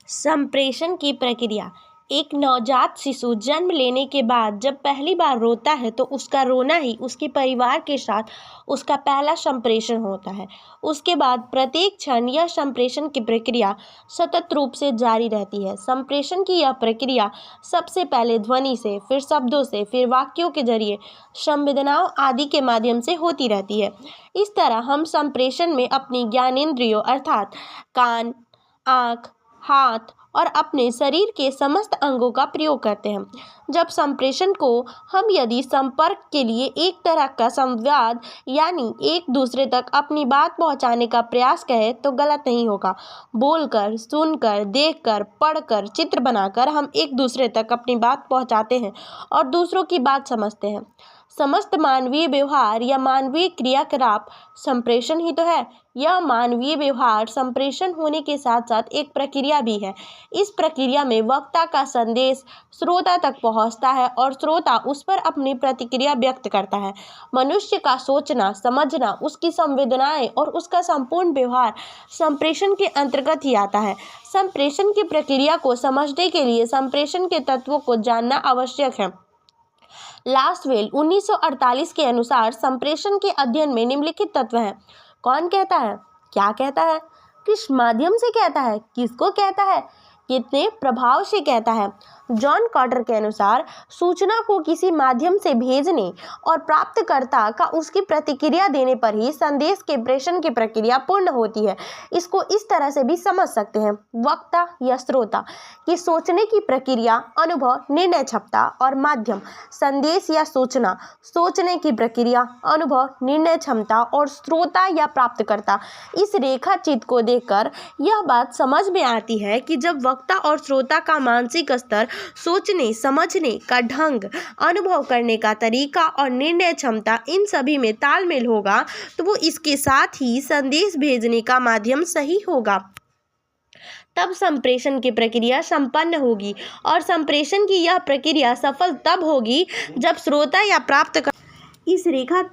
संप्रेषण की प्रक्रिया। एक नवजात शिशु जन्म लेने के बाद जब पहली बार रोता है तो उसका रोना ही उसके परिवार के साथ उसका पहला संप्रेषण होता है। उसके बाद प्रत्येक क्षण यह संप्रेषण की प्रक्रिया सतत रूप से जारी रहती है। संप्रेषण की यह प्रक्रिया सबसे पहले ध्वनि से, फिर शब्दों से, फिर वाक्यों के जरिए, संवेदनाओं आदि के माध्यम से होती रहती है। इस तरह हम संप्रेषण में अपनी ज्ञानेंद्रियों अर्थात कान, आँख, हाथ और अपने शरीर के समस्त अंगों का प्रयोग करते हैं। जब संप्रेषण को हम यदि संपर्क के लिए एक तरह का संवाद यानी एक दूसरे तक अपनी बात पहुंचाने का प्रयास करें तो गलत नहीं होगा। बोलकर, सुनकर, देखकर, पढ़कर, चित्र बनाकर हम एक दूसरे तक अपनी बात पहुंचाते हैं और दूसरों की बात समझते हैं। समस्त मानवीय व्यवहार या मानवीय क्रियाकलाप संप्रेषण ही तो है। यह मानवीय व्यवहार संप्रेषण होने के साथ साथ एक प्रक्रिया भी है। इस प्रक्रिया में वक्ता का संदेश श्रोता तक पहुंचता है और श्रोता उस पर अपनी प्रतिक्रिया व्यक्त करता है। मनुष्य का सोचना, समझना, उसकी संवेदनाएं और उसका संपूर्ण व्यवहार संप्रेषण के अंतर्गत ही आता है। संप्रेषण की प्रक्रिया को समझने के लिए संप्रेषण के तत्वों को जानना आवश्यक है। लास्वेल 1948 के अनुसार संप्रेषण के अध्ययन में निम्नलिखित तत्व हैं। कौन कहता है, क्या कहता है, किस माध्यम से कहता है, किसको कहता है, कितने प्रभाव से कहता है। जॉन कॉटर के अनुसार सूचना को किसी माध्यम से भेजने और प्राप्तकर्ता का उसकी प्रतिक्रिया देने पर ही संदेश के प्रेषण की प्रक्रिया पूर्ण होती है। इसको इस तरह से भी समझ सकते हैं। वक्ता या श्रोता की सोचने की प्रक्रिया, अनुभव, निर्णय क्षमता और माध्यम। संदेश या सूचना, सोचने की प्रक्रिया, अनुभव, निर्णय क्षमता और श्रोता या प्राप्तकर्ता। इस रेखा चित्र को देखकर यह बात समझ में आती है कि जब वक्ता और श्रोता का मानसिक स्तर, सोचने समझने का ढंग, अनुभव करने का तरीका और निर्णय क्षमता इन सभी में तालमेल होगा तो वो इसके साथ ही संदेश भेजने का माध्यम सही होगा। तब संप्रेषण की प्रक्रिया संपन्न होगी और संप्रेषण की यह प्रक्रिया सफल तब होगी जब श्रोता या प्राप्तकर्ता इस रेखा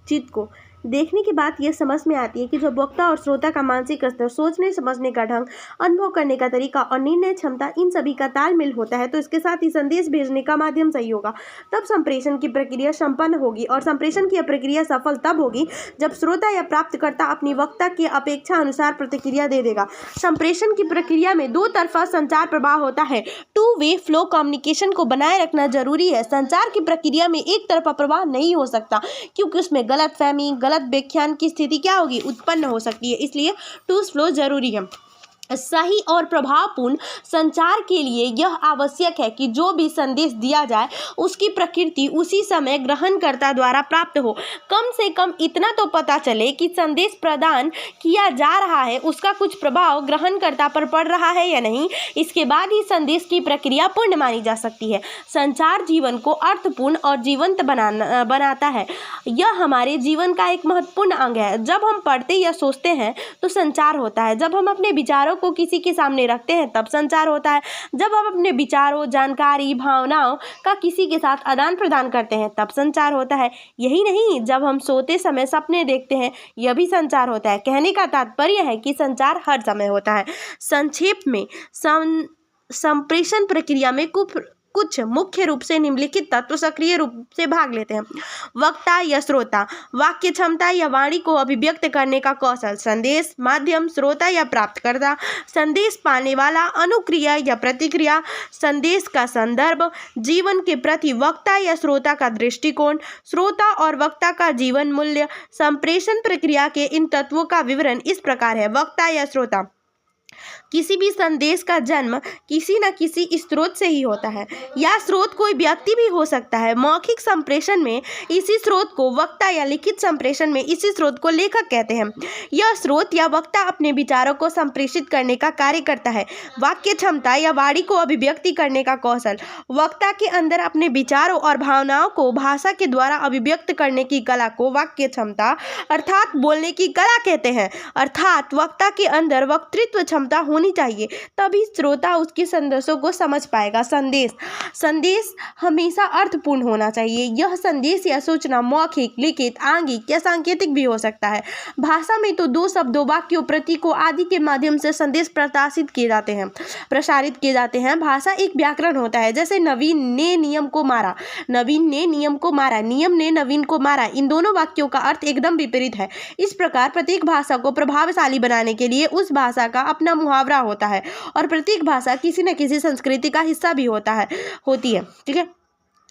चित्र को देखने के बाद यह समझ में आती है कि जब वक्ता और श्रोता का मानसिक स्तर, सोचने समझने का ढंग, अनुभव करने का तरीका और निर्णय क्षमता इन सभी का तालमेल होता है तो इसके साथ ही संदेश भेजने का माध्यम सही होगा। तब संप्रेषण की प्रक्रिया संपन्न होगी और संप्रेषण की प्रक्रिया सफल तब होगी जब श्रोता या प्राप्तकर्ता अपनी वक्ता की अपेक्षा अनुसार प्रतिक्रिया दे देगा। संप्रेषण की प्रक्रिया में दो तरफा संचार प्रवाह होता है। टू वे फ्लो कम्युनिकेशन को बनाए रखना जरूरी है। संचार की प्रक्रिया में एक तरफा प्रवाह नहीं हो सकता क्योंकि उसमें गलतफहमी, गलत व्याख्यान की स्थिति क्या होगी, उत्पन्न हो सकती है। इसलिए टू फ्लो जरूरी है। सही और प्रभावपूर्ण संचार के लिए यह आवश्यक है कि जो भी संदेश दिया जाए उसकी प्रकृति उसी समय ग्रहणकर्ता द्वारा प्राप्त हो। कम से कम इतना तो पता चले कि संदेश प्रदान किया जा रहा है उसका कुछ प्रभाव ग्रहणकर्ता पर पड़ रहा है या नहीं। इसके बाद ही संदेश की प्रक्रिया पूर्ण मानी जा सकती है। संचार जीवन को अर्थपूर्ण और जीवंत बनाता है। यह हमारे जीवन का एक महत्वपूर्ण अंग है। जब हम पढ़ते या सोचते हैं तो संचार होता है। जब हम अपने विचारों को किसी के सामने रखते हैं तब संचार होता है। जब हम अपने विचारों, जानकारी, भावनाओं का किसी के साथ आदान प्रदान करते हैं तब संचार होता है। यही नहीं, जब हम सोते समय सपने देखते हैं यह भी संचार होता है। कहने का तात्पर्य है कि संचार हर समय होता है। संक्षेप में संप्रेषण प्रक्रिया में कुछ मुख्य रूप से निम्नलिखित तत्व सक्रिय रूप से भाग लेते हैं। वक्ता या श्रोता, वाक्य क्षमता या वाणी को अभिव्यक्त करने का कौशल। संदेश माध्यम, श्रोता या प्राप्तकर्ता। संदेश पाने वाला, अनुक्रिया या प्रतिक्रिया। संदेश का संदर्भ, जीवन के प्रति वक्ता या श्रोता का दृष्टिकोण। श्रोता और वक्ता का जीवन मूल्य। संप्रेषण प्रक्रिया के इन तत्वों का विवरण इस प्रकार है। वक्ता या श्रोता, किसी भी संदेश का जन्म किसी न किसी स्रोत से ही होता है। यह स्रोत कोई व्यक्ति भी हो सकता है। मौखिक संप्रेषण में इसी स्रोत को वक्ता या लिखित संप्रेषण में इसी स्रोत को लेखक कहते हैं। यह स्रोत या वक्ता अपने विचारों को संप्रेषित करने का कार्य करता है। वाक्य क्षमता या वाणी को अभिव्यक्ति करने का कौशल, वक्ता के अंदर अपने विचारों और भावनाओं को भाषा के द्वारा अभिव्यक्त करने की कला को वाक्य क्षमता अर्थात बोलने की कला कहते हैं। अर्थात वक्ता के अंदर वक्तृत्व क्षमता होनी चाहिए, तभी श्रोता उसके संदेशों को समझ पाएगा। संदेश हमेशा अर्थपूर्ण होना चाहिए। यह संदेश या सूचना मौखिक, लिखित, आंगिक या सांकेतिक भी हो सकता है। भाषा में तो 2 शब्दों, वाक्यों, प्रतीकों आदि के माध्यम से संदेश प्रसारित किए जाते हैं। भाषा एक व्याकरण होता है। जैसे नवीन ने नियम को मारा, नियम ने नवीन को मारा, इन दोनों वाक्यों का अर्थ एकदम विपरीत है। इस प्रकार प्रत्येक भाषा को प्रभावशाली बनाने के लिए उस भाषा का अपना मुहावरा होता है, और प्रत्येक भाषा किसी न किसी संस्कृति का हिस्सा भी होती है। ठीक है,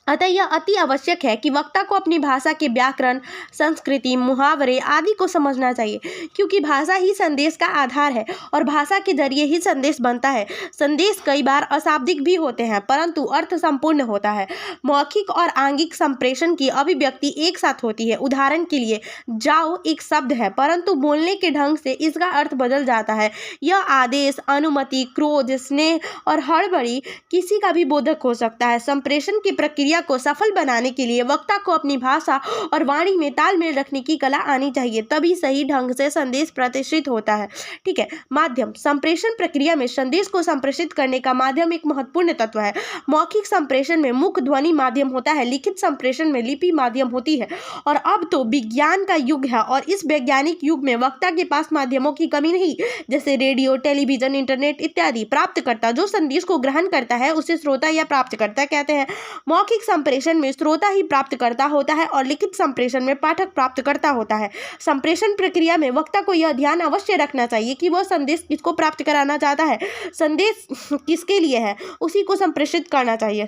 अतः यह अति आवश्यक है कि वक्ता को अपनी भाषा के व्याकरण, संस्कृति, मुहावरे आदि को समझना चाहिए, क्योंकि भाषा ही संदेश का आधार है और भाषा के जरिए ही संदेश बनता है। संदेश कई बार अशाब्दिक भी होते हैं, परंतु अर्थ संपूर्ण होता है। मौखिक और आंगिक संप्रेषण की अभिव्यक्ति एक साथ होती है। उदाहरण के लिए, जाओ एक शब्द है, परंतु बोलने के ढंग से इसका अर्थ बदल जाता है। यह आदेश, अनुमति, क्रोध, स्नेह और हड़बड़ी किसी का भी बोधक हो सकता है। संप्रेषण की प्रक्रिया को सफल बनाने के लिए वक्ता को अपनी भाषा और वाणी में तालमेल रखने की कला आनी चाहिए, तभी सही ढंग से संदेश प्रतिष्ठित होता है। ठीक है, माध्यम। संप्रेषण प्रक्रिया में संदेश को संप्रेषित करने का माध्यम एक महत्वपूर्ण तत्व है। मौखिक संप्रेषण में मुख ध्वनि माध्यम होता है, लिखित संप्रेषण में लिपि माध्यम होती है। और अब तो विज्ञान का युग है, और इस वैज्ञानिक युग में वक्ता के पास माध्यमों की कमी नहीं, जैसे रेडियो, टेलीविजन, इंटरनेट इत्यादि। प्राप्तकर्ता, जो संदेश को ग्रहण करता है, उसे श्रोता या प्राप्तकर्ता कहते हैं। मौखिक संप्रेषण में श्रोता ही प्राप्तकर्ता होता है और लिखित संप्रेषण में पाठक प्राप्तकर्ता होता है। संप्रेषण प्रक्रिया में वक्ता को यह ध्यान अवश्य रखना चाहिए कि वह संदेश किसको प्राप्त कराना चाहता है, संदेश किसके लिए है, उसी को संप्रेषित करना चाहिए।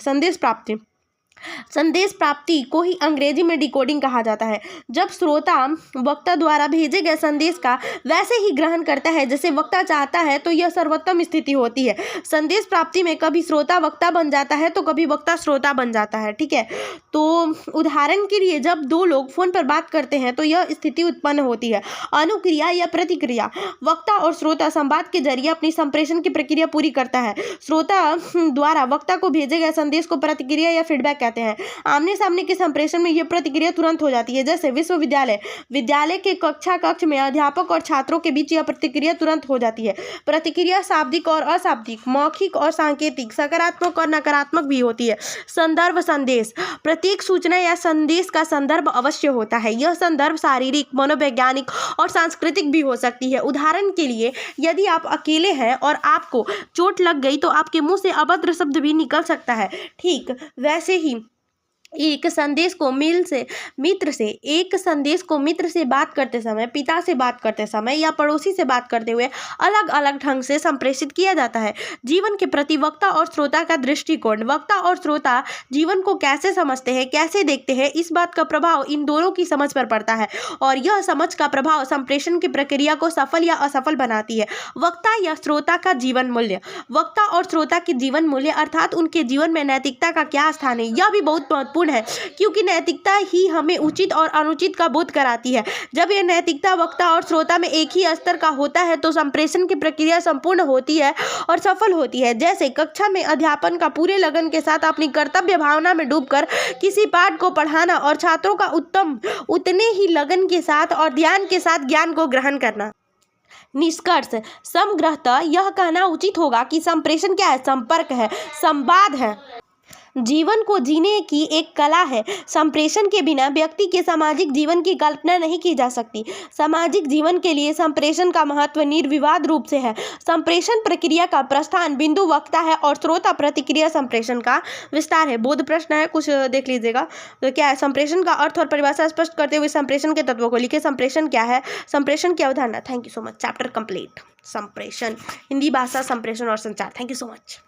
संदेश प्राप्ति को ही अंग्रेजी में डिकोडिंग कहा जाता है। जब श्रोता वक्ता द्वारा भेजे गए संदेश का वैसे ही ग्रहण करता है जैसे वक्ता चाहता है, तो यह सर्वोत्तम स्थिति होती है। संदेश प्राप्ति में कभी श्रोता वक्ता बन जाता है तो कभी वक्ता श्रोता बन जाता है। ठीक है, तो उदाहरण के लिए, जब 2 लोग फोन पर बात करते हैं तो यह स्थिति उत्पन्न होती है। अनुक्रिया या प्रतिक्रिया। वक्ता और श्रोता संवाद के जरिए अपनी संप्रेषण की प्रक्रिया पूरी करता है। श्रोता द्वारा वक्ता को भेजे गए संदेश को प्रतिक्रिया या फीडबैक कहते हैं। आमने सामने के संप्रेषण में यह प्रतिक्रिया तुरंत हो जाती है। जैसे विद्यालय के कक्ष में अध्यापक और छात्रों के बीच यह प्रतिक्रिया तुरंत हो जाती है। प्रतिक्रिया शाब्दिक और अशाब्दिक, मौखिक और सांकेतिक, सकारात्मक और नकारात्मक भी होती है। संदर्भ संदेश। प्रत्येक सूचना या संदेश का संदर्भ अवश्य होता है। यह संदर्भ शारीरिक, मनोवैज्ञानिक और सांस्कृतिक भी हो सकती है। उदाहरण के लिए, यदि आप अकेले हैं और आपको चोट लग गई तो आपके मुंह से अभद्र शब्द भी निकल सकता है। ठीक वैसे ही एक संदेश को मित्र से बात करते समय, पिता से बात करते समय या पड़ोसी से बात करते हुए अलग अलग ढंग से संप्रेषित किया जाता है। जीवन के प्रति वक्ता और श्रोता का दृष्टिकोण। वक्ता और श्रोता जीवन को कैसे समझते हैं, कैसे देखते हैं, इस बात का प्रभाव इन दोनों की समझ पर पड़ता है, और यह समझ का प्रभाव संप्रेषण की प्रक्रिया को सफल या असफल बनाती है। वक्ता या श्रोता का जीवन मूल्य। वक्ता और श्रोता के जीवन मूल्य अर्थात उनके जीवन में नैतिकता का क्या स्थान है, यह भी बहुत महत्वपूर्ण है, क्योंकि नैतिकता ही हमें उचित और अनुचित का बोध कराती है। जब यह नैतिकता वक्ता और श्रोता में एक ही स्तर का होता है तो संप्रेषण की प्रक्रिया संपूर्ण होती है और सफल होती है। जैसे कक्षा में अध्यापन का पूरे लगन के साथ अपनी कर्तव्य भावना में डूबकर किसी पाठ को पढ़ाना और छात्रों का उतने ही लगन के साथ और ध्यान के साथ ज्ञान को ग्रहण करना। निष्कर्ष। समग्रतः यह कहना उचित होगा कि संप्रेषण क्या है? संपर्क है, संवाद है, जीवन को जीने की एक कला है। संप्रेषण के बिना व्यक्ति के सामाजिक जीवन की कल्पना नहीं की जा सकती। सामाजिक जीवन के लिए संप्रेषण का महत्व निर्विवाद रूप से है। संप्रेषण प्रक्रिया का प्रस्थान बिंदु वक्ता है और श्रोता प्रतिक्रिया संप्रेषण का विस्तार है। बोध प्रश्न है, कुछ देख लीजिएगा। तो क्या है? संप्रेषण का अर्थ और परिभाषा स्पष्ट करते हुए संप्रेषण के तत्वों को लिखे। संप्रेषण क्या है? संप्रेषण की अवधारणा। Thank you so much. Chapter complete. संप्रेषण, हिंदी भाषा, संप्रेषण और संचार। Thank you so much.